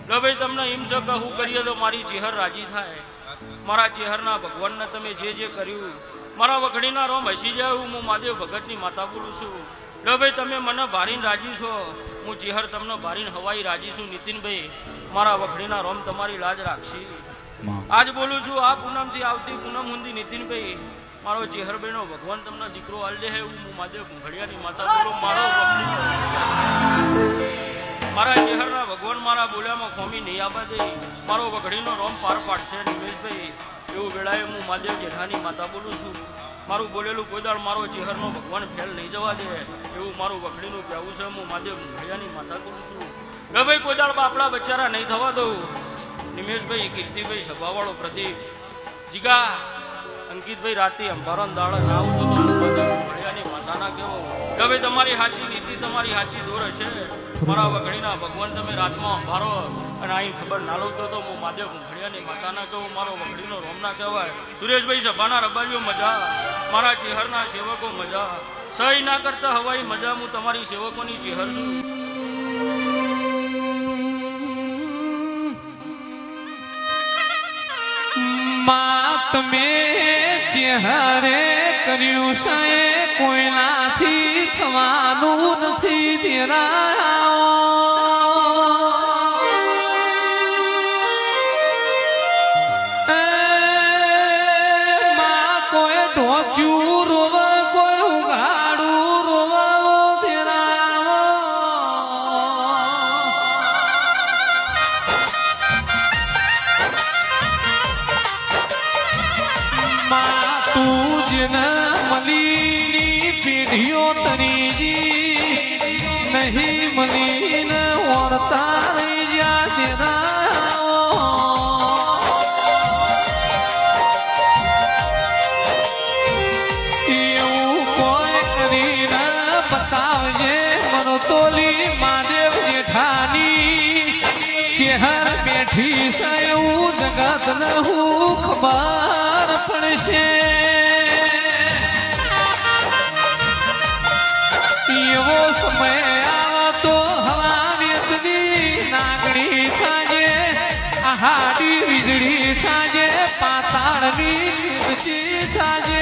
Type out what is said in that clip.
લો ભાઈ તમને એમ છે કે હું કરીએ તો મારી ચેહર રાજી થાય, મારા ચેહરના ભગવાનને તમે જે જે કર્યું, મારા વખડીના રોમ હસી જાય, હું મહાદેવ ભગતની માતા બોલું છું. લો ભાઈ તમે મને ભારીને રાજી છો, હું ચેહર તમને ભારીને હવાઈ રાજી છું. નીતિનભાઈ મારા વખડીના રોમ તમારી લાજ રાખશી. આજ બોલું છું આ પૂનમ થી આવતી પૂનમ સુધી નીતિનભાઈ મારો ચેહરભાઈ નો ભગવાન તમને દીકરો આલ દે. હું મહાદેવ ઘડિયાની માતા બોલું. મારા ચેહરના ભગવાન મારા બોલ્યામાં ખોમી નહીં આપે દે, મારો વઘડીનો રોમ પાર પાડશે નિમેશભાઈ. એવું વેળાએ હું મહાદેવ જેઠાની માતા બોલું છું. મારું બોલેલું કોઈ દાળ મારો ચેહરનો ભગવાન ફેલ નહીં જવા દે, એવું મારું વઘડીનું કહેવું છે. હું મહાદેવ ઘડિયાની માતા બોલું છું. કે ભાઈ કોઈ દાળ બાપડા બચારા નહીં થવા દઉં. નિમેશભાઈ, કીર્તિભાઈ, સભાવાળો પ્રદીપ, જીગા, અંકિતભાઈ રાતે અંબારો દાડા ના આવું તો ઘડિયાની માતાના કેવો. કે ભાઈ તમારી સાચી નીતિ, તમારી સાચી દોર હશે. મારા વઘડીના ભગવાન તમે રાતમાં અંભારો અને અહીં ખબર ના લો તો હું મહાદેવ ઘડિયાની માતાના કહું, મારો વઘડીનો રોમ ના કહેવાય. સુરેશભાઈ સભાના રબારીઓ મજા, મારા ચેહરના સેવકો મજા, સહી ના કરતા હવાઈ મજા. હું તમારી સેવકોની ચેહર છું. તમે ચેહરે કર્યું છે કોઈનાથી થવાનું નથી દેરા. કોઈ ઢોચ્યું રોવા, કોઈ ઉગાડું રોવા દેરા. તું જેને મલીની પેઢીઓ તરીજી નહીં મલીને ઓરતા રહી ગયા દેરા. એવું કોઈ કરીને બતાવજે મરતોલી મહાદેવ જેઠાની ચેહર બેઠી છે, એવું જગત ને હું ખબર પડશે. એવો સમય આવતો હવા વેતની નાગણી થાજે, હાડી વીજળી થાજે, પાતાળની થાજે.